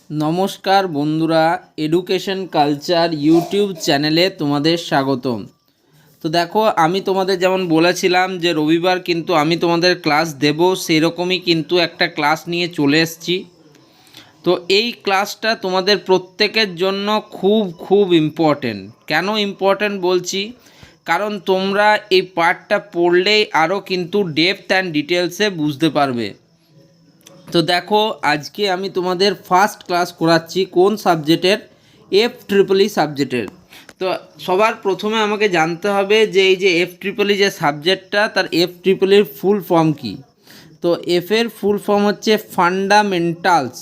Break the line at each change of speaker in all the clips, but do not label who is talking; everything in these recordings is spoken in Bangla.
নমস্কার বন্ধুরা, এডুকেশন কালচার ইউটিউব চ্যানেলে তোমাদের স্বাগতম। তো দেখো, আমি তোমাদের যেমন বলেছিলাম যে রবিবার কিন্তু আমি তোমাদের ক্লাস দেব, সেরকমই কিন্তু একটা ক্লাস নিয়ে চলে এসেছি। তো এই ক্লাসটা তোমাদের প্রত্যেকের জন্য খুব ইম্পর্টেন্ট। কেন ইম্পর্টেন্ট বলছি? কারণ তোমরা এই পার্টটা পড়লেই আরও কিন্তু ডেপথ অ্যান্ড ডিটেলসে বুঝতে পারবে। তো দেখো, আজকে আমি তোমাদের ফার্স্ট ক্লাস করাচ্ছি কোন সাবজেক্টের? FEEE সাবজেক্টের। তো সবার প্রথমে আমাকে জানতে হবে যে এই যে FEEE যে সাবজেক্টটা, তার FEEEর ফুল ফর্ম কি। তো এর ফুল ফর্ম হচ্ছে ফান্ডামেন্টালস,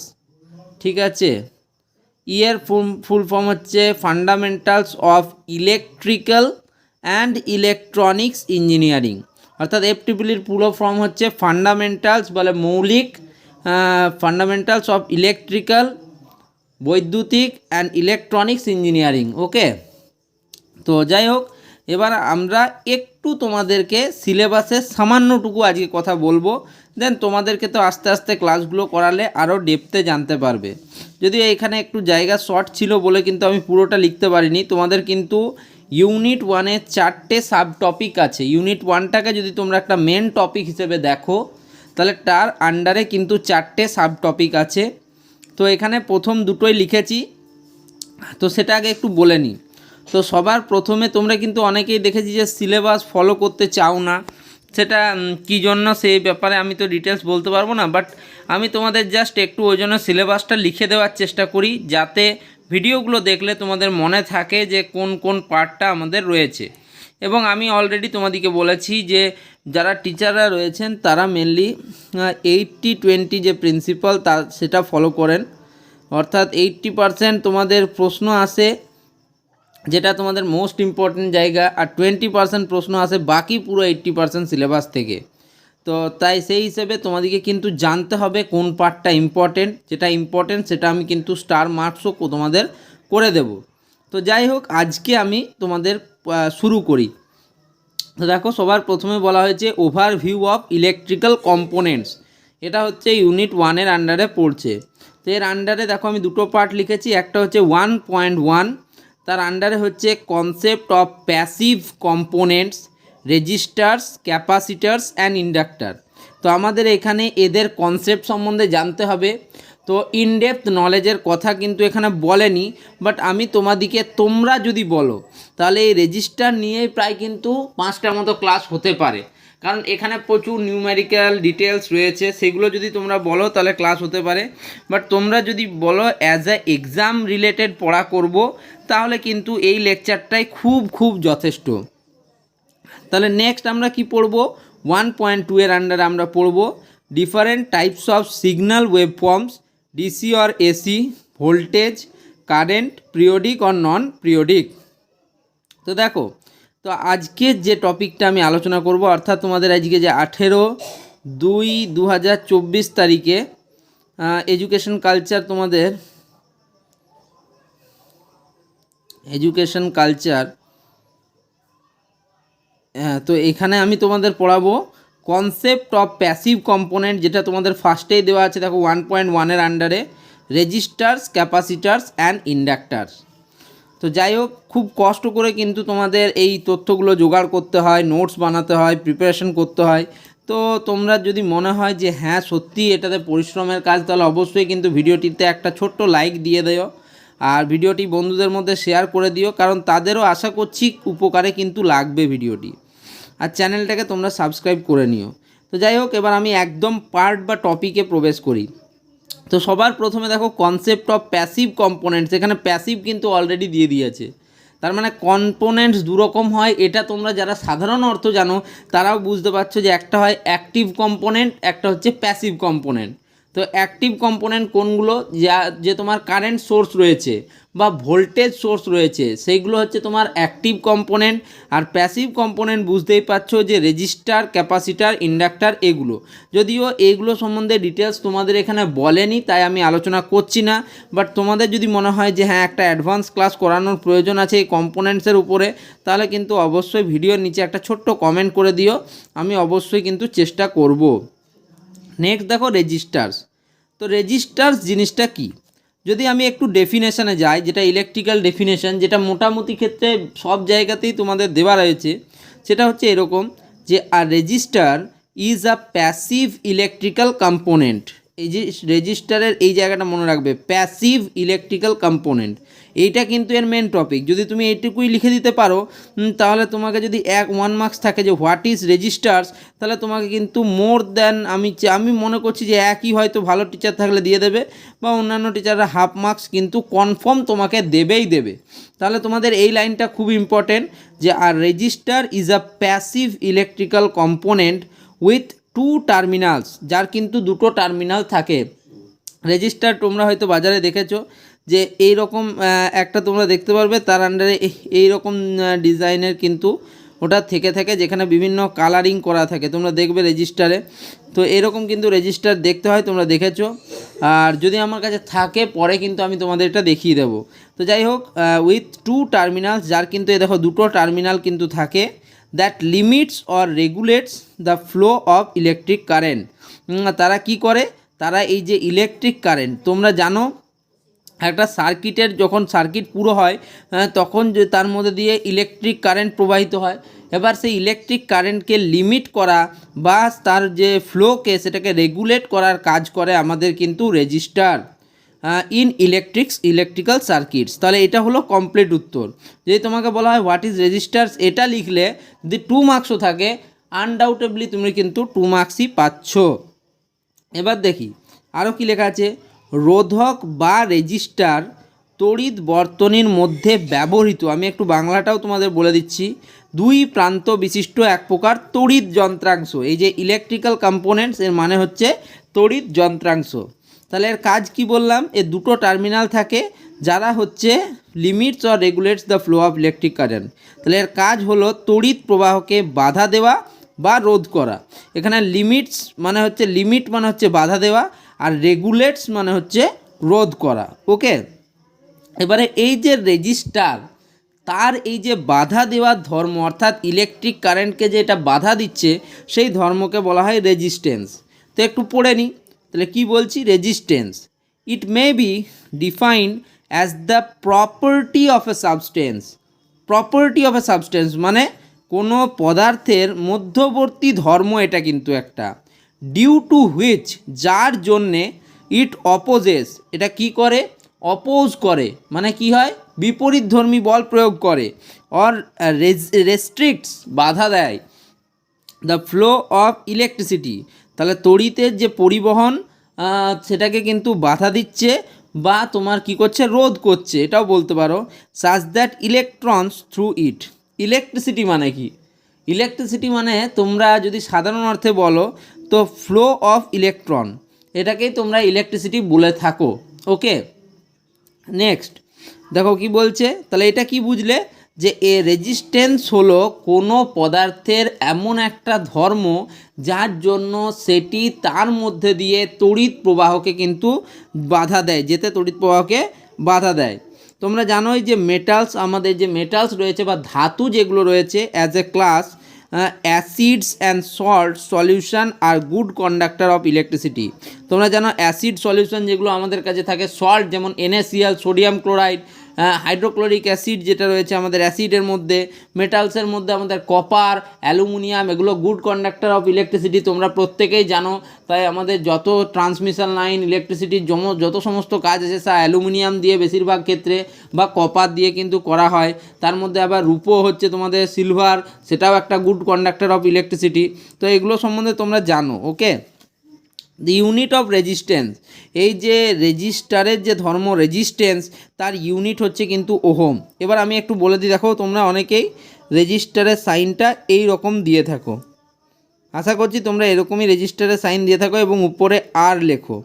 ঠিক আছে। এর ফুল ফর্ম হচ্ছে fundamentals of electrical and electronics engineering. অর্থাৎ FEEর পুরো ফর্ম হচ্ছে ফান্ডামেন্টালস, বলে মৌলিক, ফান্ডামেন্টালস অফ ইলেকট্রিক্যাল, বৈদ্যুতিক অ্যান্ড ইলেকট্রনিক্স ইঞ্জিনিয়ারিং। ওকে, তো যাই হোক, এবার আমরা একটু তোমাদেরকে সিলেবাসের সামান্যটুকু আজকে কথা বলবো। দেন তোমাদেরকে তো আস্তে আস্তে ক্লাসগুলো করালে আরও ডেপথে জানতে পারবে। যদিও এখানে একটু জায়গা শর্ট ছিল বলে কিন্তু আমি পুরোটা লিখতে পারিনি। তোমাদের কিন্তু ইউনিট 1-এ 4টে সাব টপিক আছে। ইউনিট 1টাকে যদি তোমরা একটা মেন টপিক হিসেবে দেখো, তাহলে তার আন্ডারে কিন্তু 4টে সাব টপিক আছে। তো এখানে প্রথম দুটোই লিখেছি, তো সেটা আগে একটু বলে নিই। তো সবার প্রথমে তোমরা কিন্তু অনেকেই দেখেছি যে সিলেবাস ফলো করতে চাও না। সেটা কী জন্য সেই ব্যাপারে আমি তো ডিটেলস বলতে পারবো না, বাট আমি তোমাদের জাস্ট একটু ওই জন্য সিলেবাসটা লিখে দেওয়ার চেষ্টা করি, যাতে ভিডিওগুলো দেখলে তোমাদের মনে থাকে যে কোন কোন পার্টটা আমাদের রয়েছে। এবং আমি অলরেডি তোমাদেরকে বলেছি যে যারা টিচাররা রয়েছেন তারা মেনলি 80-20 যে প্রিন্সিপাল তা সেটা ফলো করেন। অর্থাৎ 80% তোমাদের প্রশ্ন আসে যেটা তোমাদের মোস্ট ইম্পর্টেন্ট জায়গা, আর 20% প্রশ্ন আসে বাকি পুরো 80% সিলেবাস থেকে। তো তাই সেই হিসেবে তোমাদেরকে কিন্তু জানতে হবে কোন পার্টটা ইম্পর্টেন্ট। যেটা ইম্পর্টেন্ট সেটা আমি কিন্তু স্টার মার্কসও তোমাদের করে দেব। তো যাই হোক, আজকে আমি তোমাদের শুরু করি। তো দেখো, সবার প্রথমে বলা হয়েছে ওভারভিউ অফ ইলেকট্রিক্যাল কম্পোনেন্টস। এটা হচ্ছে ইউনিট 1-এর আন্ডারে পড়ছে। তো এর আন্ডারে দেখো আমি দুটো পার্ট লিখেছি। একটা হচ্ছে 1.1, তার আন্ডারে হচ্ছে concept of passive components, resistors, capacitors and inductor. তো আমাদের এখানে এদের কনসেপ্ট সম্বন্ধে জানতে হবে। তো ইনডেপথ নলেজের কথা কিন্তু এখানে বলেনি, বাট আমি তোমাদিকে তোমরা যদি বলো তাহলে এই রেজিস্টার নিয়েই প্রায় কিন্তু 5টার মতো ক্লাস হতে পারে। কারণ এখানে প্রচুর নিউমেরিক্যাল ডিটেলস রয়েছে, সেগুলো যদি তোমরা বলো তাহলে ক্লাস হতে পারে। বাট তোমরা যদি বলো অ্যাজ এ এক্সাম রিলেটেড পড়া করব, তাহলে কিন্তু এই লেকচারটাই খুব যথেষ্ট। তাহলে নেক্সট আমরা কি পড়ব? 1.2 এর আন্ডারে আমরা পড়ব different types of signal wave forms, DC or AC, voltage, current, periodic or non periodic. তো দেখো, তো আজকের যে টপিকটা আমি আলোচনা করব, অর্থাৎ তোমাদের আজকে যে 18/2/2024 তারিখে এডুকেশন কালচার, তোমাদের এডুকেশন কালচার, তো এখানে আমি তোমাদের পড়াবো কনসেপ্ট অফ প্যাসিভ কম্পোনেন্ট, যেটা তোমাদের ফার্স্টেই দেওয়া আছে। দেখো 1.1-এর আন্ডারে রেজিস্টার্স, ক্যাপাসিটার্স অ্যান্ড ইন্ডাক্টার্স। তো যাই হোক, খুব কষ্ট করে কিন্তু তোমাদের এই তথ্যগুলো জোগাড় করতে হয়, নোটস বানাতে হয়, প্রিপারেশন করতে হয়। তো তোমরা যদি মনে হয় যে হ্যাঁ সত্যি এটাতে পরিশ্রমের কাজ, তাহলে অবশ্যই কিন্তু ভিডিওটিতে একটা ছোট্ট লাইক দিয়ে দিও, আর ভিডিওটি বন্ধুদের মধ্যে শেয়ার করে দিও, কারণ তাদেরও আশা করছি উপকারে কিন্তু লাগবে ভিডিওটি। আর চ্যানেলটাকে তোমরা সাবস্ক্রাইব করে নিও। তো যাই হোক, এবার আমি একদম পার্ট বা টপিকে প্রবেশ করি। তো সবার প্রথমে দেখো কনসেপ্ট অফ প্যাসিভ কম্পোনেন্টস। এখানে প্যাসিভ কিন্তু অলরেডি দিয়ে দিয়েছে, তার মানে কম্পোনেন্টস দুরকম হয়। এটা তোমরা যারা সাধারণ অর্থ জানো তারাও বুঝতে পারছো যে একটা হয় অ্যাক্টিভ কম্পোনেন্ট, একটা হচ্ছে প্যাসিভ কম্পোনেন্ট। তো অ্যাক্টিভ কম্পোনেন্ট কোনগুলো? যে তোমার কারেন্ট সোর্স রয়েছে বা ভোল্টেজ সোর্স রয়েছে, সেইগুলো হচ্ছে তোমার অ্যাক্টিভ কম্পোনেন্ট। আর প্যাসিভ কম্পোনেন্ট বুঝতেই পারছো যে রেজিস্টার, ক্যাপাসিটার, ইন্ডাক্টার, এগুলো। যদিও এইগুলো সম্বন্ধে ডিটেলস তোমাদের এখানে বলেনি, তাই আমি আলোচনা করছি না। বাট তোমাদের যদি মনে হয় যে হ্যাঁ একটা অ্যাডভান্স ক্লাস করানোর প্রয়োজন আছে এই কম্পোনেন্টসের উপরে, তাহলে কিন্তু অবশ্যই ভিডিওর নিচে একটা ছোট্ট কমেন্ট করে দিও, আমি অবশ্যই কিন্তু চেষ্টা করব। নেক্সট দেখো রেজিস্টার্স। তো রেজিস্টার্স জিনিসটা কি? যদি আমি একটু ডেফিনেশনে যাই, যেটা ইলেকট্রিক্যাল ডেফিনেশন, যেটা মোটামুটি ক্ষেত্রে সব জায়গাতেই তোমাদের দেওয়া রয়েছে, সেটা হচ্ছে এরকম যে a resistor is a passive electrical component. এই যে রেজিস্টারের এই জায়গাটা মনে রাখবে, প্যাসিভ ইলেকট্রিক্যাল কম্পোনেন্ট, এইটা কিন্তু এর মেন টপিক। যদি তুমি এইটুকুই লিখে দিতে পারো, তাহলে তোমাকে যদি 1 মার্কস থাকে যে হোয়াট ইজ রেজিস্টার্স, তাহলে তোমাকে কিন্তু মোর দ্যান আমি মনে করছি যে একই হয়তো ভালো টিচার থাকলে দিয়ে দেবে, বা অন্যান্য টিচাররা হাফ মার্কস কিন্তু কনফার্ম তোমাকে দেবেই দেবে। তাহলে তোমাদের এই লাইনটা খুব ইম্পর্টেন্ট যে আর resistor is a passive electrical component with 2 terminals, যার কিন্তু 2টো টার্মিনাল থাকে। রেজিস্টার তোমরা হয়তো বাজারে দেখেছো যে এই রকম একটা তোমরা দেখতে পারবে, তার আন্ডারে এই রকম ডিজাইনের কিন্তু ওটা থেকে থাকে, যেখানে বিভিন্ন কালারিং করা থাকে, তোমরা দেখবে রেজিস্টারে। তো এরকম কিন্তু রেজিস্টার দেখতে হয়, তোমরা দেখেছো। আর যদি আমার কাছে থাকে পরে কিন্তু আমি তোমাদের এটা দেখিয়ে দেবো। তো যাই হোক, উইথ 2 টার্মিনালস, যার কিন্তু এ দেখো 2টো টার্মিনাল কিন্তু থাকে, that limits or regulates the flow of electric current. তারা কি করে, তারা এই যে ইলেকট্রিক কারেন্ট, তোমরা জানো একটা সার্কিটের যখন সার্কিট পুরো হয় তখন যে তার মধ্যে দিয়ে ইলেকট্রিক কারেন্ট প্রবাহিত হয়। এবার সেই ইলেকট্রিক কারেন্টকে লিমিট করা বা তার যে ফ্লোকে সেটাকে রেগুলেট করার কাজ করে আমাদের কিন্তু রেজিস্টার ইন ইলেকট্রিক্যাল সার্কিটস। তাহলে এটা হলো কমপ্লিট উত্তর। যদি তোমাকে বলা হয় হোয়াট ইজ রেজিস্টার্স, এটা লিখলে যদি 2 মার্কসও থাকে, আনডাউটেবলি তুমি কিন্তু 2 মার্কসই পাচ্ছ। এবার দেখি আরও কি লেখা আছে। রোধক বা রেজিস্টার তড়িৎ বর্তনীর মধ্যে ব্যবহৃত, আমি একটু বাংলাটাও তোমাদের বলে দিচ্ছি, 2 প্রান্ত বিশিষ্ট এক প্রকার তড়িৎ যন্ত্রাংশ। এই যে ইলেকট্রিক্যাল কম্পোনেন্টস, এর মানে হচ্ছে তড়িৎ যন্ত্রাংশ। তাহলে এর কাজ কি বললাম, এর 2টো টার্মিনাল থাকে, যারা হচ্ছে limits or regulates the flow of electric current. তাহলে এর কাজ হলো তড়িৎ প্রবাহকে বাধা দেওয়া বা রোধ করা। এখানে লিমিটস মানে হচ্ছে লিমিট মানে হচ্ছে বাধা দেওয়া, আর রেগুলেটস মানে হচ্ছে রোধ করা। ওকে, এবারে এই যে রেজিস্টার, তার এই যে বাধা দেওয়ার ধর্ম, অর্থাৎ ইলেকট্রিক কারেন্টকে যে এটা বাধা দিচ্ছে, সেই ধর্মকে বলা হয় রেজিস্ট্যান্স। তো একটু পড়ে নিই, তাহলে কি বলছি, resistance it may be defined as the property of A substance. Property of A substance মানে কোনো পদার্থের মধ্যবর্তী ধর্ম, এটা কিন্তু একটা, ডিউ টু হুইচ, যার জন্যে, ইট অপোজেস, এটা কি করে, অপোজ করে, মানে কি হয়, বিপরীতধর্মী বল প্রয়োগ করে, অর রেস্ট্রিক্টস, বাধা দেয়, দ্য ফ্লো অফ ইলেকট্রিসিটি, তাহলে তড়িতের যে পরিবহন সেটাকে কিন্তু বাধা দিচ্ছে বা তোমার কি করছে, রোধ করছে, এটাও বলতে পারো। Such that electrons through it. Electricity মানে কি, ইলেকট্রিসিটি মানে তোমরা যদি সাধারণ অর্থে বলো তো ফ্লো অফ ইলেকট্রন, এটাকেই তোমরা ইলেকট্রিসিটি বলে থাকো। ওকে, নেক্সট দেখো কি বলছে, তাহলে এটা কি বুঝলে যে এ রেজিস্ট্যান্স হলো কোনো পদার্থের এমন একটা ধর্ম যার জন্য সেটি তার মধ্যে দিয়ে তড়িৎ প্রবাহকে কিন্তু বাধা দেয়, যেতে তড়িৎ প্রবাহকে বাধা দেয়। তোমরা জানোই যে মেটালস, আমাদের যে মেটালস রয়েছে বা ধাতু যেগুলো রয়েছে as a class, acids and salt solution are good conductor of electricity. তোমরা জানো অ্যাসিড সলিউশন যেগুলো আমাদের কাছে থাকে, সল্ট যেমন NaCl, sodium chloride, hydrochloric acid যেটা রয়েছে আমাদের অ্যাসিডের মধ্যে, মেটালসের মধ্যে আমাদের কপার, অ্যালুমিনিয়াম, এগুলো গুড কন্ডাক্টর অফ ইলেকট্রিসিটি, তোমরা প্রত্যেকেই জানো। তাই আমাদের যত ট্রান্সমিশন লাইন, ইলেকট্রিসিটির যত সমস্ত কাজ আছে তা অ্যালুমিনিয়াম দিয়ে বেশিরভাগ ক্ষেত্রে বা কপার দিয়ে কিন্তু করা হয়। তার মধ্যে আবার রূপো হচ্ছে তোমাদের সিলভার, সেটাও একটা গুড কন্ডাক্টর অফ ইলেকট্রিসিটি। তো এগুলো সম্বন্ধে তোমরা জানো। ওকে, দি ইউনিট অফ রেজিস্ট্যান্স, এই যে রেজিস্টারের যে ধর্ম রেজিস্ট্যান্স, তার ইউনিট হচ্ছে কিন্তু ওহম। এবার আমি একটু বলে দিই, দেখো তোমরা অনেকেই রেজিস্টারের সাইনটা এই রকম দিয়ে থাকো, আশা করছি তোমরা এরকমই রেজিস্টারের সাইন দিয়ে থাকো এবং উপরে আর লেখো,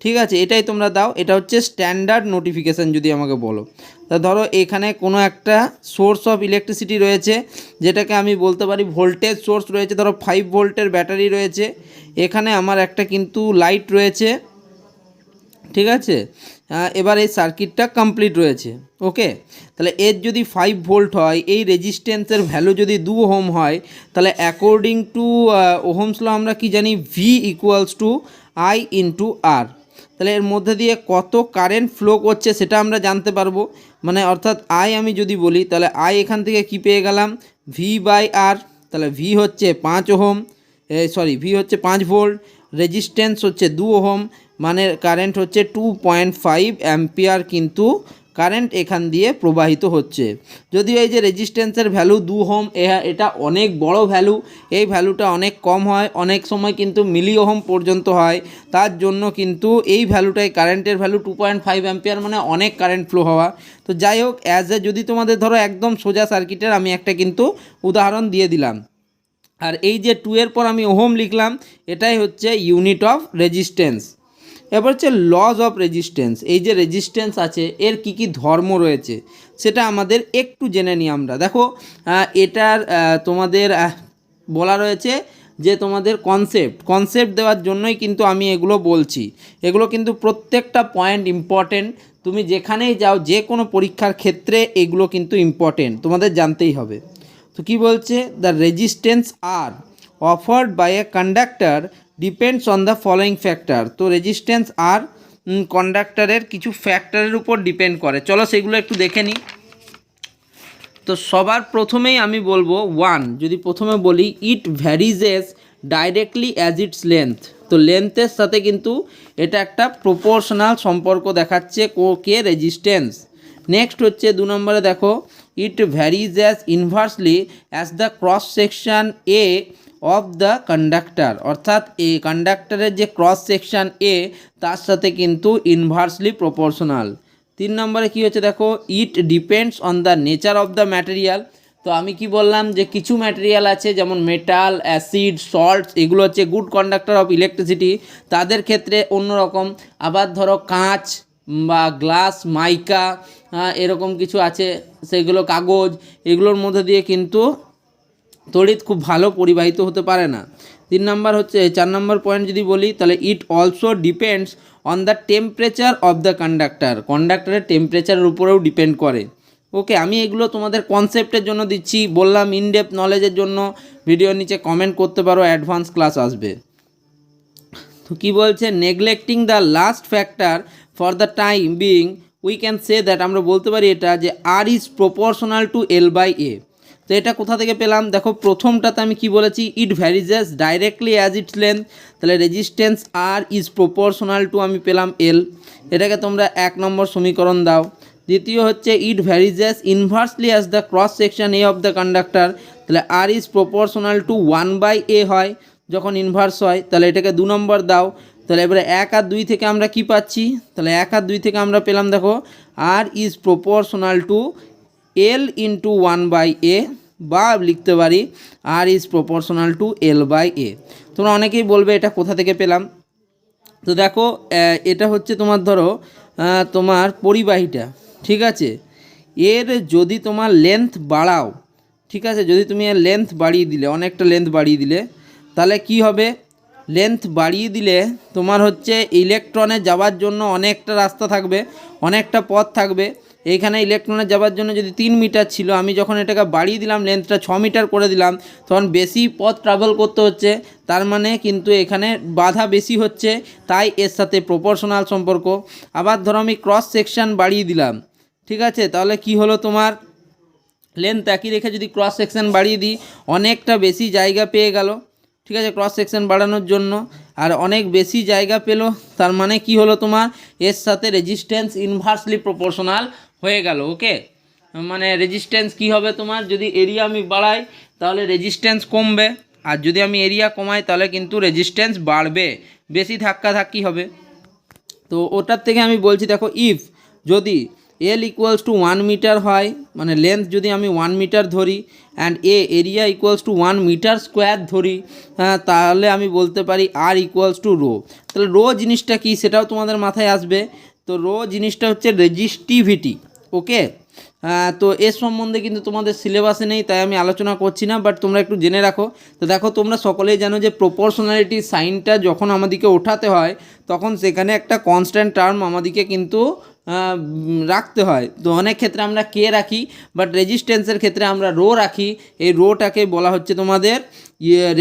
ঠিক আছে, এটাই তোমরা দাও। এটা হচ্ছে স্ট্যান্ডার্ড নোটিফিকেশান যদি আমাকে বলো। তা ধরো এখানে কোনো একটা সোর্স অফ ইলেকট্রিসিটি রয়েছে, যেটাকে আমি বলতে পারি ভোল্টেজ সোর্স রয়েছে, ধরো 5 ভোল্টের ব্যাটারি রয়েছে, এখানে আমার একটা কিন্তু লাইট রয়েছে, ঠিক আছে। এবার এই সার্কিটটা কমপ্লিট রয়েছে। ওকে, তাহলে এর যদি 5 ভোল্ট হয়, এই রেজিস্ট্যান্সের ভ্যালু যদি 2 ওহম হয়, তাহলে অ্যাকর্ডিং টু ওহমস ল আমরা কি জানি, V = I × R। তাহলে এর মধ্যে দিয়ে কত কারেন্ট ফ্লো করছে সেটা আমরা জানতে পারবো। মানে অর্থাৎ আই আমি যদি বলি তাহলে আই এখান থেকে কি পেয়ে গেলাম V/R। তাহলে ভি হচ্ছে 5 ওহম, ভি হচ্ছে 5 ভোল্ট, রেজিস্ট্যান্স হচ্ছে 2 ওহম, মানে কারেন্ট হচ্ছে 2.5 অ্যাম্পিয়ার কিন্তু কারেন্ট এখান দিয়ে প্রবাহিত হচ্ছে। যদিও এই যে রেজিস্ট্যান্সের ভ্যালু 2 ওহম, এটা অনেক বড় ভ্যালু, এই ভ্যালুটা অনেক কম হয়, অনেক সময় কিন্তু মিলি ওহম পর্যন্ত হয়। তার জন্য কিন্তু এই ভ্যালুটাই কারেন্টের ভ্যালু 2.5 অ্যাম্পিয়ার, মানে অনেক কারেন্ট ফ্লো হওয়া। তো যাই হোক, যদি তোমাদের ধরো একদম সোজা সার্কিটের আমি একটা কিন্তু উদাহরণ দিয়ে দিলাম, আর এই যে 2 এর পর আমি ওহম লিখলাম, এটাই হচ্ছে ইউনিট অফ রেজিস্ট্যান্স। এবার হচ্ছে লজ অফ রেজিস্ট্যান্স। এই যে রেজিস্ট্যান্স আছে এর কি কি ধর্ম রয়েছে সেটা আমাদের একটু জেনে নিই আমরা। দেখো এটার তোমাদের বলা রয়েছে যে তোমাদের কনসেপ্ট দেওয়ার জন্যই কিন্তু আমি এগুলো বলছি। এগুলো কিন্তু প্রত্যেকটা পয়েন্ট ইম্পর্টেন্ট, তুমি যেখানেই যাও যে কোনো পরীক্ষার ক্ষেত্রে এগুলো কিন্তু ইম্পর্টেন্ট, তোমাদের জানতেই হবে। তো কি বলছে, the resistance R offered by a conductor depends on the following factor. তো রেজিস্ট্যান্স আর কন্ডাক্টরের কিছু ফ্যাক্টরের উপর ডিপেন্ড করে, চলো সেগুলো একটু দেখে নিই। তো সবার প্রথমেই আমি বলবো 1, যদি প্রথমে বলি it varies directly as its length. তো লেন্থের সাথে কিন্তু এটা একটা প্রপোর্শনাল সম্পর্ক দেখাচ্ছে কে রেজিস্ট্যান্স। নেক্সট হচ্ছে 2 নম্বরে দেখো it varies inversely as the cross section A of the conductor. অর্থাৎ এই কন্ডাক্টরের যে ক্রস সেকশন এ তার সাথে কিন্তু ইনভার্সলি প্রপোর্শনাল। 3 নম্বরে কী হচ্ছে দেখো it depends on the nature of the material. তো আমি কি বললাম যে কিছু ম্যাটেরিয়াল আছে যেমন মেটাল, অ্যাসিড, সল্টস, এগুলো হচ্ছে গুড কন্ডাক্টর অফ ইলেকট্রিসিটি, তাদের ক্ষেত্রে অন্যরকম। আবার ধরো কাঁচ বা গ্লাস, মাইকা, এরকম কিছু আছে, সেগুলো কাগজ, এগুলোর মধ্যে দিয়ে কিন্তু তড়িৎ খুব ভালো পরিবাহিত হতে পারে না। 3 নম্বর হচ্ছে 4 নম্বর পয়েন্ট যদি বলি তাহলে it also depends on the temperature of the conductor. কন্ডাক্টরের টেম্পারেচারের উপরেও ডিপেন্ড করে। ওকে, আমি এগুলো তোমাদের কনসেপ্টের জন্য দিচ্ছি, বললাম ইনডেপথ নলেজের জন্য ভিডিওর নিচে কমেন্ট করতে পারো, অ্যাডভান্স ক্লাস আসবে। তো কী বলছে, neglecting the last factor for the time being we can say that, আমরা বলতে পারি এটা যে আর ইজ প্রপোর্শনাল টু L/A। তো এটা কোথা থেকে পেলাম, দেখো প্রথমটাতে আমি কি বলেছি, it varies directly as its length, তাহলে resistance R is proportional to আমি পেলাম L, এটাকে তোমরা 1 নম্বর সমীকরণ দাও। দ্বিতীয় হচ্ছে it varies inversely as the cross section A of the conductor, তাহলে R is proportional two 1/A হয় যখন ইনভার্স হয়, তাহলে এটাকে 2 নম্বর দাও। তাহলে এবারে 1 আর 2 থেকে আমরা কি পাচ্ছি, তাহলে 1 আর 2 থেকে আমরা পেলাম দেখো R is proportional to L into 1/A, বা লিখতে পারি আর ইজ প্রপোর্শনাল টু L/A। তোমরা অনেকেই বলবে এটা কোথা থেকে পেলাম। তো দেখো এটা হচ্ছে তোমার ধরো তোমার পরিবাহীটা, ঠিক আছে, এর যদি তোমার লেন্থ বাড়াও, ঠিক আছে, যদি তুমি এর লেন্থ বাড়িয়ে দিলে, অনেকটা লেন্থ বাড়িয়ে দিলে, তাহলে কি হবে, লেন্থ বাড়িয়ে দিলে তোমার হচ্ছে ইলেকট্রনে যাওয়ার জন্য অনেকটা রাস্তা থাকবে, অনেকটা পথ থাকবে। এইখানে ইলেকট্রনে যাওয়ার জন্য যদি 3 মিটার ছিল, আমি যখন এটাকে বাড়িয়ে দিলাম, লেন্থটা 6 মিটার করে দিলাম, তখন বেশি পথ ট্রাভেল করতে হচ্ছে, তার মানে কিন্তু এখানে বাধা বেশি হচ্ছে, তাই এর সাথে প্রপোর্শনাল সম্পর্ক। আবার ধরো আমি ক্রস সেকশন বাড়িয়ে দিলাম, ঠিক আছে, তাহলে কি হলো, তোমার লেন্থ একই রেখে যদি ক্রস সেকশন বাড়িয়ে দিই, অনেকটা বেশি জায়গা পেয়ে গেল, ঠিক আছে, ক্রস সেকশন বাড়ানোর জন্য, আর অনেক বেশি জায়গা পেলো, তার মানে কি হলো, তোমার এর সাথে রেজিস্ট্যান্স ইনভার্সলি প্রপোর্শনাল হয়ে গেল। ওকে, মানে রেজিস্ট্যান্স কি হবে তোমার, যদি এরিয়া আমি বাড়াই তাহলে রেজিস্ট্যান্স কমবে, আর যদি আমি এরিয়া কমাই তাহলে কিন্তু রেজিস্ট্যান্স বাড়বে, বেশি ধাক্কাধাক্কি হবে। তো ওটার থেকে আমি বলছি দেখো, ইফ যদি L ইকুয়ালস টু 1 মিটার হয়, মানে লেন্থ যদি আমি 1 মিটার ধরি, and area equals to 1 metre square ধরি, তাহলে আমি বলতে পারি আর ইকুয়ালস টু রো। তাহলে রো জিনিসটা কি সেটাও তোমাদের মাথায় আসবে। তো রো জিনিসটা হচ্ছে রেজিস্টিভিটি। ওকে, তো এর সম্বন্ধে কিন্তু তোমাদের সিলেবাসে নেই, তাই আমি আলোচনা করছি না, বাট তোমরা একটু জেনে রাখো। তো দেখো, তোমরা সকলেই জানো যে প্রপোর্শনালিটি সাইনটা যখন আমাদেরকে ওঠাতে হয়, তখন সেখানে একটা কনস্ট্যান্ট টার্ম আমাদেরকে কিন্তু রাখতে হয়। তো অনেক ক্ষেত্রে আমরা কে রাখি, বাট রেজিস্ট্যান্সের ক্ষেত্রে আমরা রো রাখি। এই রোটাকে বলা হচ্ছে তোমাদের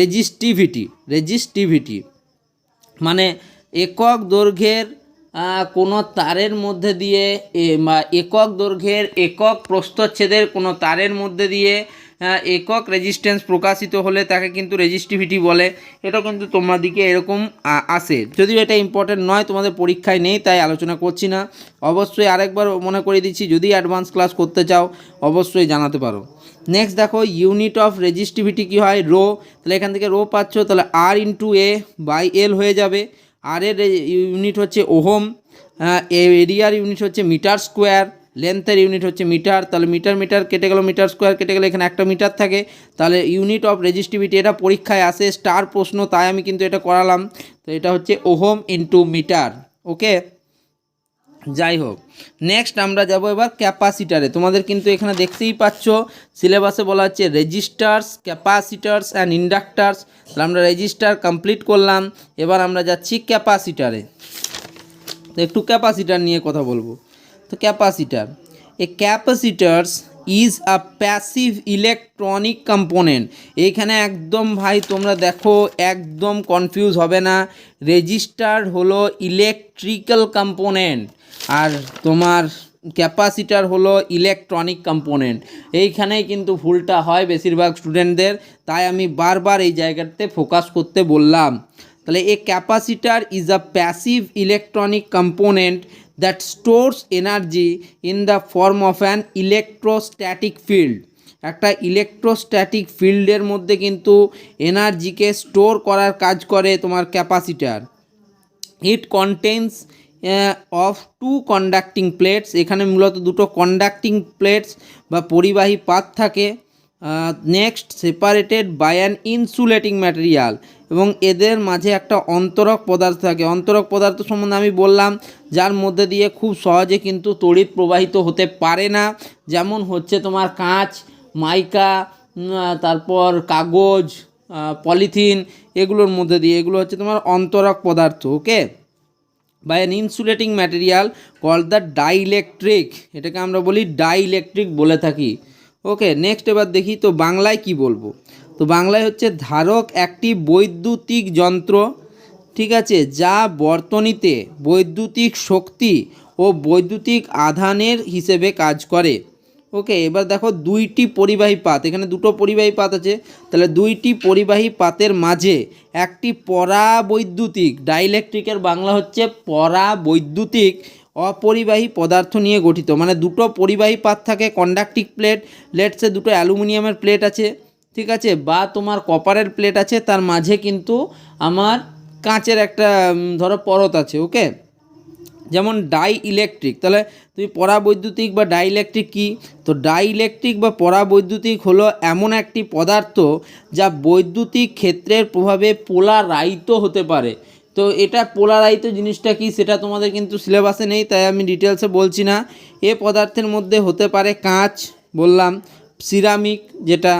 রেজিস্টিভিটি। মানে একক দৈর্ঘ্যের কোনো তারের মধ্যে দিয়ে একক দৈর্ঘ্যের একক প্রস্থচ্ছেদের কোনো তারের মধ্যে দিয়ে একক রেজিস্ট্যান্স প্রকাশিত হলে তাকে কিন্তু রেজিস্টিভিটি বলে। এটা কিন্তু তোমাদিকে এরকম আসে, যদিও এটা ইম্পর্টেন্ট নয়, তোমাদের পরীক্ষায় নেই তাই আলোচনা করছি না। অবশ্যই আরেকবার মনে করে দিচ্ছি, যদি অ্যাডভান্স ক্লাস করতে চাও অবশ্যই জানাতে পারো। নেক্সট দেখো ইউনিট অফ রেজিস্টিভিটি কী হয়, রো। তাহলে এখান থেকে রো পাচ্ছ, তাহলে আর ইন্টু এ বাই এল হয়ে যাবে। আর এর ইউনিট হচ্ছে ওহম, এরিয়ার ইউনিট হচ্ছে মিটার স্কোয়ার, লেন্থের ইউনিট হচ্ছে মিটার। তাহলে মিটার মিটার কেটে গেল, মিটার স্কোয়ার কেটে গেলে এখানে একটা মিটার থাকে। তাহলে ইউনিট অফ রেজিস্টিভিটি, এটা পরীক্ষায় আসে, স্টার প্রশ্ন, তাই আমি কিন্তু এটা করালাম। তো এটা হচ্ছে ওহম ইন্টু মিটার। ওকে, যাই হোক, নেক্সট আমরা যাব এবার ক্যাপাসিটারে। তোমাদের কিন্তু এখানে দেখতেই পাচ্ছ সিলেবাসে বলা হচ্ছে রেজিস্টার্স, ক্যাপাসিটার্স অ্যান্ড ইন্ডাক্টার্স। তাহলে আমরা রেজিস্টার কমপ্লিট করলাম, এবার আমরা যাচ্ছি ক্যাপাসিটারে। তো একটু ক্যাপাসিটার নিয়ে কথা বলবো। তো capacitor, a capacitors is a passive electronic component. এইখানে একদম ভাই তোমরা দেখো, একদম কনফিউজ হবে না। রেজিস্টার হলো ইলেকট্রিক্যাল কম্পোনেন্ট আর তোমার ক্যাপাসিটার হলো ইলেকট্রনিক কম্পোনেন্ট। এইখানেই কিন্তু ভুলটা হয় বেশিরভাগ স্টুডেন্টদের, তাই আমি বারবার এই জায়গাতে ফোকাস করতে বললাম। তাহলে a capacitor is a passive electronic component that stores energy in the form of an electrostatic field. একটা ইলেকট্রোস্ট্যাটিক ফিল্ডের মধ্যে কিন্তু এনার্জিকে স্টোর করার কাজ করে তোমার capacitor. It contains of two conducting plates. এখানে মূলত দুটো কন্ডাক্টিং প্লেটস বা পরিবাহী পাত থাকে। Next, separated by an insulating material, এবং এদের মাঝে একটা অন্তরক পদার্থ থাকে। অন্তরক পদার্থ সম্বন্ধে আমি বললাম, যার মধ্যে দিয়ে খুব সহজে কিন্তু তড়িৎ প্রবাহিত হতে পারে না, যেমন হচ্ছে তোমার কাঁচ, মাইকা, তারপর কাগজ, পলিথিন, এগুলোর মধ্যে দিয়ে, এগুলো হচ্ছে তোমার অন্তরক পদার্থ। Okay, by an insulating material called the dielectric, এটাকে আমরা বলি ডাইইলেকট্রিক বলে থাকি। ওকে, নেক্সট এবার দেখি তো বাংলায় কি বলবো। তো বাংলায় হচ্ছে ধারক একটি বৈদ্যুতিক যন্ত্র, ঠিক আছে, যা বর্তনীতে বৈদ্যুতিক শক্তি ও বৈদ্যুতিক আধানের হিসেবে কাজ করে। ওকে, এবার দেখো দুইটি পরিবাহী পাত, এখানে দুটো পরিবাহী পাত আছে, তাহলে দুইটি পরিবাহী পাতের মাঝে একটি পরাবৈদ্যুতিক, ডাইইলেকট্রিকের বাংলা হচ্ছে পরাবৈদ্যুতিক অপরিবাহী পদার্থ নিয়ে গঠিত। মানে দুটো পরিবাহী পাত থাকে, কন্ডাক্টিং প্লেট, লেটসে দুটো অ্যালুমিনিয়ামের প্লেট আছে, ঠিক আছে, বা তোমার কপারের প্লেট আছে, তার মাঝে কিন্তু আমার কাঁচের একটা ধরো পরত আছে। ওকে, যেমন ডাই ইলেকট্রিক। তাহলে তুমি পরাবৈদ্যুতিক বা ডাইইলেকট্রিক কী? তো ডাইইলেকট্রিক বা পরাবৈদ্যুতিক হলো এমন একটি পদার্থ যা বৈদ্যুতিক ক্ষেত্রের প্রভাবে পোলারাইত হতে পারে। তো এটা পোলারাইত জিনিসটা কি সেটা তোমাদের কিন্তু সিলেবাসে নেই, তাই আমি ডিটেলসে বলছি না। এ পদার্থের মধ্যে হতে পারে কাঁচ বললাম, সিরামিক যেটা,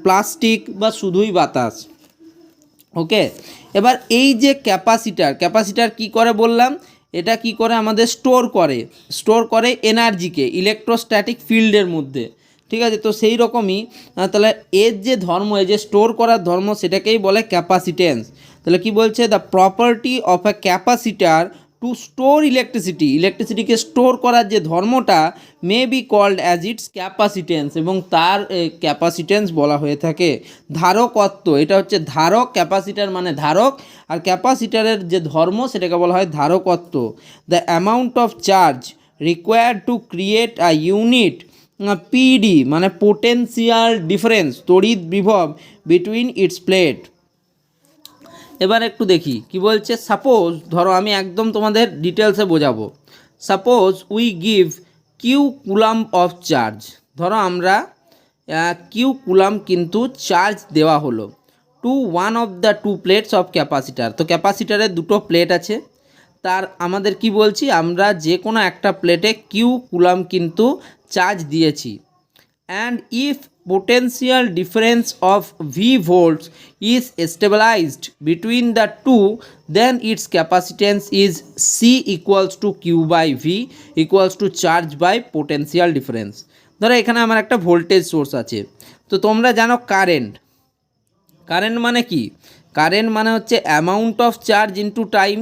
প্লাস্টিক বা শুধুই বাতাস। ওকে, এবার এই যে ক্যাপাসিটার, ক্যাপাসিটার কি করে বললাম, এটা কি করে আমাদের স্টোর করে এনার্জিকে ইলেকট্রোস্ট্যাটিক ফিল্ডের মধ্যে, ঠিক আছে। তো সেই রকমই তাহলে এর যে ধর্ম, এই যে স্টোর করার ধর্ম, সেটাকেই বলে ক্যাপাসিটেন্স। তাহলে কি বলছে, the property of a capacitor to store electricity, ইলেকট্রিসিটিকে স্টোর করার যে ধর্মটা may be called as its capacitance, এবং তার ক্যাপাসিটেন্স বলা হয়ে থাকে। ধারকত্ব, এটা হচ্ছে ধারক, ক্যাপাসিটার মানে ধারক, আর ক্যাপাসিটারের যে ধর্ম সেটাকে বলা হয় ধারকত্ব। The amount of charge required to create a unit PD মানে পোটেন্সিয়াল ডিফারেন্স, তড়িৎ বিভব বিটুইন ইটস প্লেট। এবার একটু দেখি কি বলছে। সাপোজ ধরো, আমি একদম তোমাদের ডিটেলসে বোঝাবো। Suppose we give Q coulomb of charge, ধরো আমরা কিউ কুলাম কিন্তু চার্জ দেওয়া হলো to one of the two plates of capacitor. তো ক্যাপাসিটারের দুটো প্লেট আছে, তার আমাদের কি বলছি, আমরা যে কোনো একটা প্লেটে কিউ কুলাম কিন্তু চার্জ দিয়েছি। and if potential difference of V volts is stabilized between the two, then its capacitance is C equals to Q by V equals to charge by potential difference। ধরো এখানে আমার একটা ভোল্টেজ সোর্স আছে, তো তোমরা জানো কারেন্ট মানে কি, কারেন্ট মানে হচ্ছে amount of charge into time.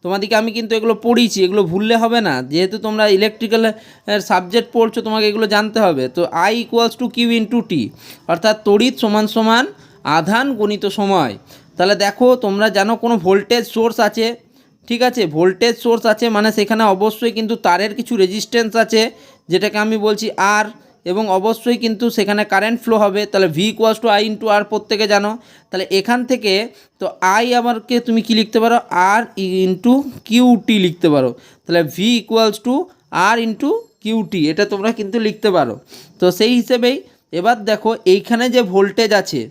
তোমাদেরকে আমি কিন্তু এগুলো পড়িয়েছি, এগুলো ভুললে হবে না, যেহেতু তোমরা ইলেকট্রিক্যাল সাবজেক্ট পড়ছো, তোমাকে এগুলো জানতে হবে। তো I equals to Q into T, অর্থাৎ তড়িৎ সমান সমান আধান গণিত সময়। তাহলে দেখো তোমরা জানো কোনো ভোল্টেজ সোর্স আছে, ঠিক আছে, ভোল্টেজ সোর্স আছে মানে সেখানে অবশ্যই কিন্তু তারের কিছু রেজিস্ট্যান্স আছে, যেটাকে আমি বলছি আর, এবং অবশ্যই কিন্তু সেখানে কারেন্ট ফ্লো হবে। তাহলে V equals to I into R প্রত্যেকে জানো। তাহলে এখান থেকে তো আই আবারকে তুমি কি লিখতে পারো, আর ইন্টু কিউটি লিখতে পারো। তাহলে V equals to R into Q T, এটা তোমরা কিন্তু লিখতে পারো। তো সেই হিসেবেই এবার দেখো এইখানে যে ভোল্টেজ আছে,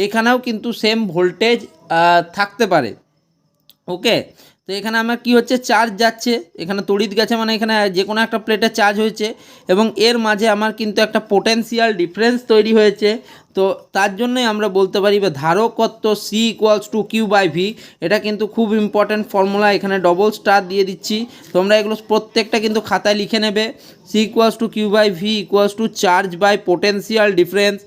এইখানেও কিন্তু সেম ভোল্টেজ থাকতে পারে। ওকে, তো এখানে আমার কি হচ্ছে, চার্জ যাচ্ছে, এখানে তড়িৎ গেছে মানে এখানে যে কোনো একটা প্লেটে চার্জ হয়েছে, এবং এর মাঝে আমার কিন্তু একটা পোটেনশিয়াল ডিফারেন্স তৈরি হয়েছে। তো তার জন্যই আমরা বলতে পারি বা ধারকত্ব C equals to Q by V, এটা কিন্তু খুব ইম্পর্ট্যান্ট ফর্মুলা, এখানে ডবল স্টার দিয়ে দিচ্ছি, তোমরা এগুলো প্রত্যেকটা কিন্তু খাতায় লিখে নেবে। C equals to Q by V equals to charge by potential difference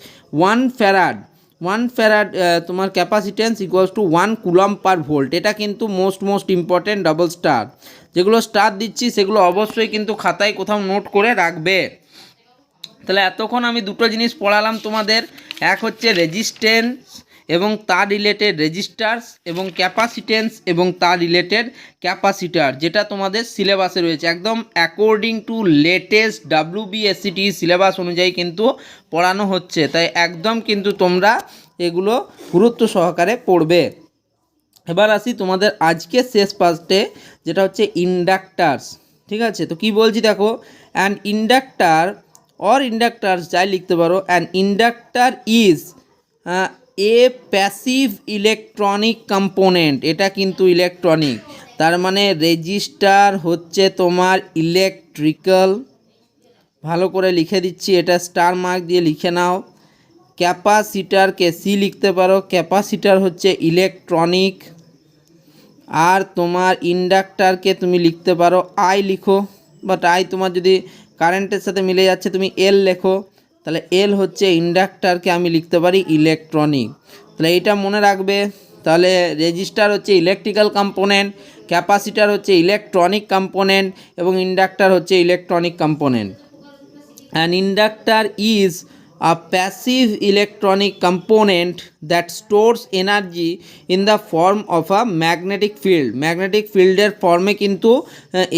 1 farad. 1 farad তোমার capacitance equals to 1 coulomb per volt, এটা কিন্তু মোস্ট ইম্পর্টেন্ট ডবল স্টার। যেগুলো স্টার দিচ্ছি সেগুলো অবশ্যই কিন্তু খাতায় কোথাও নোট করে রাখবে। তাহলে এতক্ষণ আমি দুটো জিনিস পড়ালাম তোমাদের, এক হচ্ছে রেজিস্ট্যান্স এবং তার রিলেটেড রেজিস্টার্স, এবং ক্যাপাসিটেন্স এবং তার রিলেটেড ক্যাপাসিটার, যেটা তোমাদের সিলেবাসে রয়েছে একদম according to latest WBSCT syllabus অনুযায়ী কিন্তু পড়ানো হচ্ছে। তাই একদম কিন্তু তোমরা এগুলো গুরুত্ব সহকারে পড়বে। এবার আসি তোমাদের আজকের শেষ পার্টে, যেটা হচ্ছে ইন্ডাক্টার্স। ঠিক আছে, তো কি বলছি দেখো, অ্যান্ড ইন্ডাক্টার অর ইন্ডাক্টার্স যাই লিখতে পারো, and inductor is A passive electronic component, এটা কিন্তু ইলেকট্রনিক, তার মানে রেজিস্টার হচ্ছে তোমার ইলেকট্রিক্যাল, ভালো করে লিখে দিচ্ছি, এটা স্টার মার্ক দিয়ে লিখে নাও। ক্যাপাসিটারকে সি লিখতে পারো, ক্যাপাসিটার হচ্ছে ইলেকট্রনিক। আর তোমার ইন্ডাক্টারকে তুমি লিখতে পারো আই লিখো, বাট আই তোমার যদি কারেন্টের সাথে মিলে যাচ্ছে তুমি এল লেখো, তাহলে এল হচ্ছে ইন্ডাক্টারকে আমি লিখতে পারি ইলেকট্রনিক। তাহলে এটা মনে রাখবে। তাহলে রেজিস্টার হচ্ছে ইলেকট্রিক্যাল কম্পোনেন্ট, ক্যাপাসিটার হচ্ছে ইলেকট্রনিক কম্পোনেন্ট, এবং ইন্ডাক্টার হচ্ছে electronic component. An inductor is a passive electronic component that stores energy in the form of a magnetic field. Magnetic fielder ফর্মে কিন্তু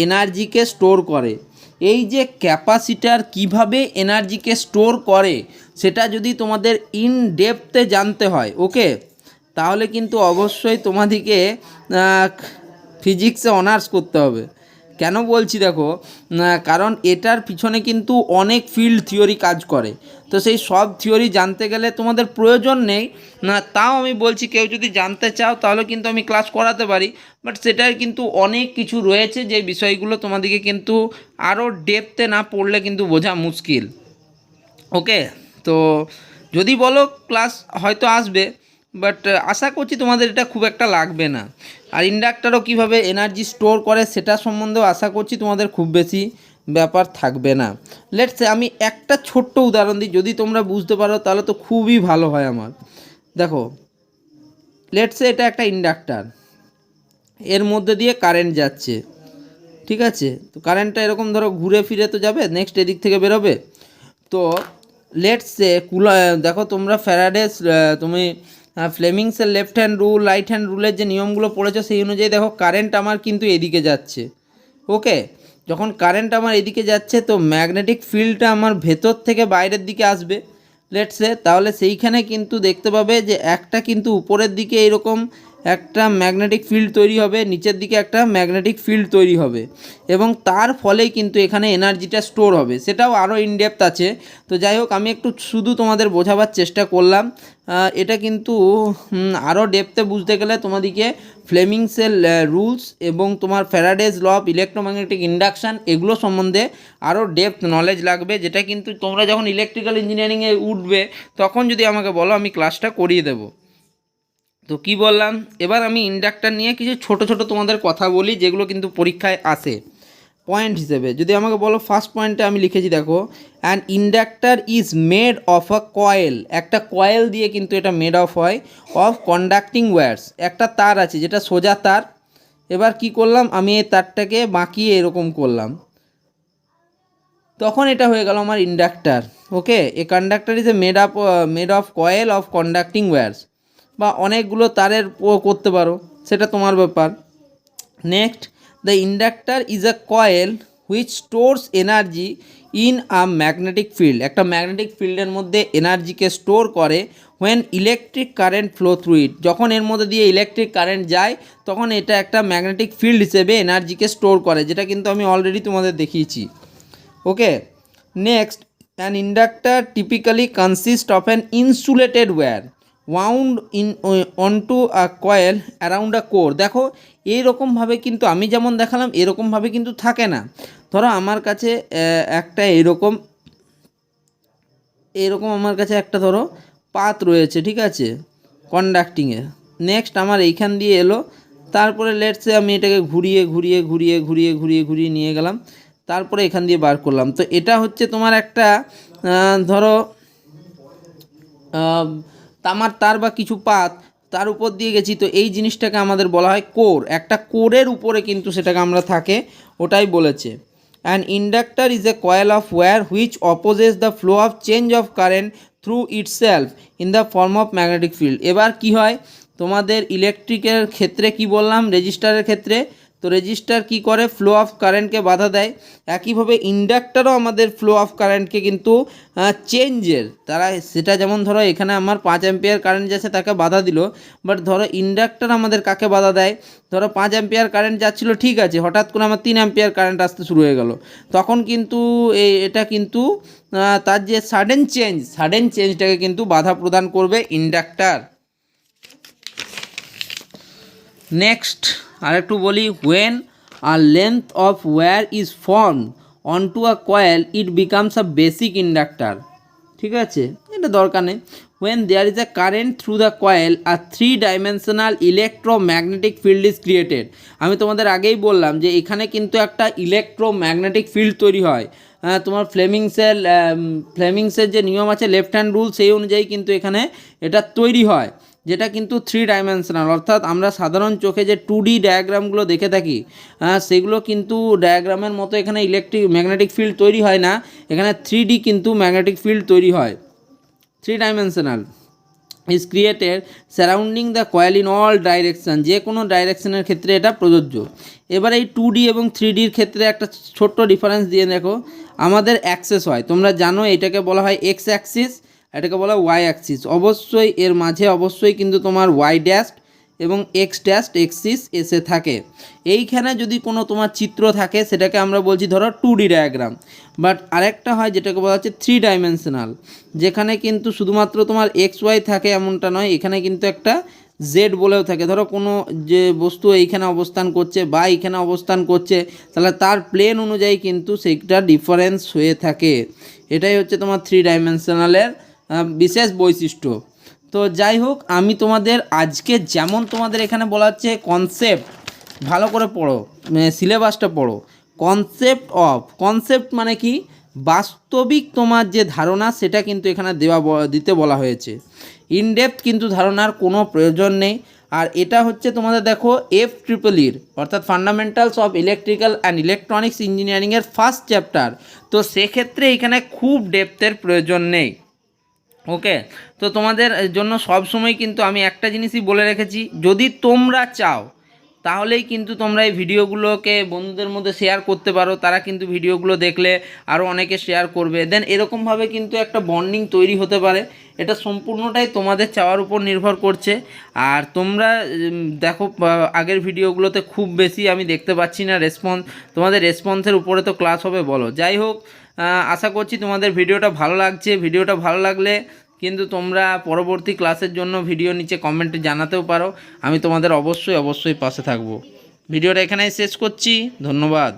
এনার্জিকে স্টোর করে। এই যে ক্যাপাসিটার কিভাবে এনার্জিকে স্টোর করে সেটা যদি তোমাদের ইন ডেপথে জানতে হয়, ওকে, তাহলে কিন্তু অবশ্যই তোমাদেরকে ফিজিক্সে অনার্স করতে হবে। কেন বলছি দেখো, কারণ এটার পিছনে কিন্তু অনেক ফিল্ড থিওরি কাজ করে। তো সেই সব থিওরি জানতে গেলে তোমাদের প্রয়োজন নেই না, তাও আমি বলছি কেউ যদি জানতে চাও তাহলে কিন্তু আমি ক্লাস করাতে পারি, বাট সেটার কিন্তু অনেক কিছু রয়েছে যে বিষয়গুলো তোমাদেরকে কিন্তু আরও ডেপথে না পড়লে কিন্তু বোঝা মুশকিল। ওকে, তো যদি বলো ক্লাস হয়তো আসবে, বাট আশা করছি তোমাদের এটা খুব একটা লাগবে না। আর ইন্ডাক্টারও কীভাবে এনার্জি স্টোর করে সেটা সম্বন্ধেও আশা করছি তোমাদের খুব বেশি ব্যাপার থাকবে না। লেটস আমি একটা ছোট্ট উদাহরণ দিই, যদি তোমরা বুঝতে পারো তাহলে তো খুবই ভালো হয় আমার। দেখো লেটসে এটা একটা ইন্ডাক্টার, এর মধ্যে দিয়ে কারেন্ট যাচ্ছে, ঠিক আছে, তো কারেন্টটা এরকম ধরো ঘুরে ফিরে তো যাবে, নেক্সট এদিক থেকে বেরোবে। তো লেটসে দেখো তোমরা ফ্যারাডেস তুমি ফ্লেমিংসের left hand rule right hand রুলের যে নিয়মগুলো পড়েছো সেই অনুযায়ী দেখো কারেন্ট আমার কিন্তু এদিকে যাচ্ছে। ওকে, যখন কারেন্ট আমার এদিকে যাচ্ছে তো ম্যাগনেটিক ফিল্ডটা আমার ভেতর থেকে বাইরের দিকে আসবে লেটসে, তাহলে সেইখানে কিন্তু দেখতে পাবে যে একটা কিন্তু উপরের দিকে এরকম একটা ম্যাগনেটিক ফিল্ড তৈরি হবে, নিচের দিকে একটা ম্যাগনেটিক ফিল্ড তৈরি হবে, এবং তার ফলেই কিন্তু এখানে এনার্জিটা স্টোর হবে। সেটাও আরও ইনডেপথ আছে। তো যাই হোক আমি একটু শুধু তোমাদের বোঝাবার চেষ্টা করলাম। এটা কিন্তু আরও ডেপথে বুঝতে গেলে তোমাদেরকে ফ্লেমিংসের রুলস এবং তোমার ফ্যারাডেজ ল অফ ইলেকট্রোম্যাগনেটিক ইন্ডাকশান এগুলো সম্বন্ধে আরও ডেপথ নলেজ লাগবে, যেটা কিন্তু তোমরা যখন ইলেকট্রিক্যাল ইঞ্জিনিয়ারিংয়ে উঠবে তখন যদি আমাকে বলো আমি ক্লাসটা করিয়ে দেবো। তো কি বললাম, এবার আমি ইন্ডাক্টার নিয়ে কিছু ছোট ছোট তোমাদের কথা বলি যেগুলো কিন্তু পরীক্ষায় আসে পয়েন্ট হিসেবে। যদি আমাকে বলো ফার্স্ট পয়েন্টে আমি লিখেছি দেখো, an inductor is made of a coil, একটা কয়েল দিয়ে কিন্তু এটা মেড অফ হয়, অফ কন্ডাক্টিং ওয়্যারস, একটা তার আছে যেটা সোজা তার এবার কি করলাম, আমি এই তারটাকে বাঁকিয়ে এরকম করলাম, তখন এটা হয়ে গেল আমার inductor. Okay, A conductor is a made of coil of conducting wires, বা অনেকগুলো তারের করতে পারো, সেটা তোমার ব্যাপার। Next, the inductor is a coil which stores energy in a magnetic field, একটা ম্যাগনেটিক ফিল্ডের মধ্যে এনার্জিকে স্টোর করে। When electric current flow through it, যখন এর মধ্যে দিয়ে ইলেকট্রিক কারেন্ট যায় তখন এটা একটা ম্যাগনেটিক ফিল্ড হিসেবে এনার্জিকে স্টোর করে, যেটা কিন্তু আমি অলরেডি তোমাদের দেখিয়েছি। Okay, next, an inductor typically consist of an insulated wire wound in onto a coil around a core। দেখো এইরকমভাবে কিন্তু আমি যেমন দেখালাম এরকমভাবে কিন্তু থাকে না। ধরো আমার কাছে একটা এরকম আমার কাছে একটা ধরো পাত রয়েছে, ঠিক আছে, কন্ডাক্টিংয়ের। নেক্সট আমার এইখান দিয়ে এলো, তারপরে লেটসে আমি এটাকে ঘুরিয়ে ঘুরিয়ে ঘুরিয়ে ঘুরিয়ে ঘুরিয়ে ঘুরিয়ে নিয়ে গেলাম, তারপরে এখান দিয়ে বার করলাম। তো এটা হচ্ছে তোমার একটা ধরো তামার তার বা কিছু পাত তার উপর দিয়ে গেছি, তো এই জিনিসটাকে আমাদের বলা হয় কোর। একটা কোরের উপরে কিন্তু সেটাকে আমরা থাকে, ওটাই বলেছে। An inductor is a coil of wire which opposes the flow of change of current through itself in the form of magnetic field. এবার কি হয় তোমাদের ইলেকট্রিকের ক্ষেত্রে, কি বললাম, রেজিস্টারের ক্ষেত্রে, তো রেজিস্টার কি করে, ফ্লো অফ কারেন্টকে বাধা দেয়। একইভাবে ইন্ডাক্টারও আমাদের ফ্লো অফ কারেন্টকে কিন্তু চেঞ্জের তারা, সেটা যেমন ধরো এখানে আমার 5 অ্যাম্পিয়ার কারেন্ট যাচ্ছে তাকে বাধা দিল, বাট ধরো ইন্ডাক্টার আমাদের কাকে বাধা দেয়, ধরো 5 অ্যাম্পিয়ার কারেন্ট যাচ্ছিলো, ঠিক আছে, হঠাৎ করে আমার 3 অ্যাম্পিয়ার কারেন্ট আসতে শুরু হয়ে গেল, তখন কিন্তু এটা কিন্তু তার যে সাডেন চেঞ্জটাকে কিন্তু বাধা প্রদান করবে ইন্ডাক্টার। নেক্সট আরেকটু বলি, when a length of wire is form onto a coil it becomes a basic inductor. ঠিক আছে, এটা দরকার নেই। When there is a current through the coil a three dimensional electromagnetic field is created. আমি তোমাদের আগেই বললাম যে এখানে কিন্তু একটা ইলেকট্রোম্যাগনেটিক ফিল্ড তৈরি হয়। তোমার ফ্লেমিংসের যে নিয়ম আছে, লেফট হ্যান্ড রুল, সেই অনুযায়ী কিন্তু এখানে এটা তৈরি হয়, যেটা কিন্তু 3-ডাইমেনশনাল। অর্থাৎ আমরা সাধারণ চোখে যে 2D ডায়াগ্রামগুলো দেখে থাকি সেগুলো কিন্তু ডায়াগ্রামের মতো এখানে ম্যাগনেটিক ফিল্ড তৈরি হয় না, এখানে 3D কিন্তু ম্যাগনেটিক ফিল্ড তৈরি হয়। Three dimensional is created surrounding the coil in all direction, যে কোনো ডাইরেকশনের ক্ষেত্রে এটা প্রযোজ্য। এবার এই 2D এবং 3Dর ক্ষেত্রে একটা ছোট্ট ডিফারেন্স দিয়ে দেখো, আমাদের অ্যাক্সেস হয়, তোমরা জানো এটাকে বলা হয় এক্স অ্যাক্সিস, এটাকে বলা হয় ওয়াই অ্যাক্সিস। অবশ্যই এর মাঝে অবশ্যই কিন্তু তোমার ওয়াই ড্যাশ এবং এক্স ড্যাশ এক্সিস এসে থাকে। এইখানে যদি কোনো তোমার চিত্র থাকে সেটাকে আমরা বলছি ধরো 2D ডায়াগ্রাম, বাট আরেকটা হয় যেটাকে বলা হচ্ছে 3-ডাইমেনশনাল, যেখানে কিন্তু শুধুমাত্র তোমার এক্স ওয়াই থাকে এমনটা নয়, এখানে কিন্তু একটা জেড বলেও থাকে। ধরো কোনো যে বস্তু এইখানে অবস্থান করছে বা এইখানে অবস্থান করছে, তাহলে তার প্লেন অনুযায়ী কিন্তু সেইটা ডিফারেন্স হয়ে থাকে। এটাই হচ্ছে তোমার 3-ডাইমেনশনালের বিশেষ বৈশিষ্ট্য। তো যাই হোক, আমি তোমাদের আজকে যেমন তোমাদের এখানে বলা হচ্ছে কনসেপ্ট, ভালো করে পড়ো, সিলেবাসটা পড়ো। কনসেপ্ট মানে কি, বাস্তবিক তোমার যে ধারণা সেটা কিন্তু এখানে দিতে বলা হয়েছে। ইনডেপথ কিন্তু ধারণার কোনো প্রয়োজন নেই। আর এটা হচ্ছে তোমাদের দেখো FEEর অর্থাৎ fundamentals of electrical and electronics ইঞ্জিনিয়ারিংয়ের ফার্স্ট চ্যাপ্টার, তো সেক্ষেত্রে এখানে খুব ডেপথের প্রয়োজন নেই। ওকে, তো তোমাদের জন্য সব সময় কিন্তু আমি একটা জিনিসই বলে রেখেছি, যদি তোমরা চাও তাহলেই কিন্তু তোমরা এই ভিডিওগুলোকে বন্ধুদের মধ্যে শেয়ার করতে পারো, তারা কিন্তু ভিডিওগুলো দেখলে আরও অনেকে শেয়ার করবে, দেন এরকমভাবে কিন্তু একটা বন্ডিং তৈরি হতে পারে। এটা সম্পূর্ণটাই তোমাদের চাওয়ার উপর নির্ভর করছে। আর তোমরা দেখো আগের ভিডিওগুলোতে খুব বেশি আমি দেখতে পাচ্ছি না রেসপন্স, তোমাদের রেসপন্সের উপরে তো ক্লাস হবে বলো। যাই হোক, আশা করছি তোমাদের ভিডিওটা ভালো লাগছে। ভিডিওটা ভালো লাগলে কিন্তু তোমরা পরবর্তী ক্লাসের জন্য ভিডিও নিচে কমেন্টে জানাতেও পারো, আমি তোমাদের অবশ্যই পাশে থাকবো। ভিডিওটা এখানেই শেষ করছি, ধন্যবাদ।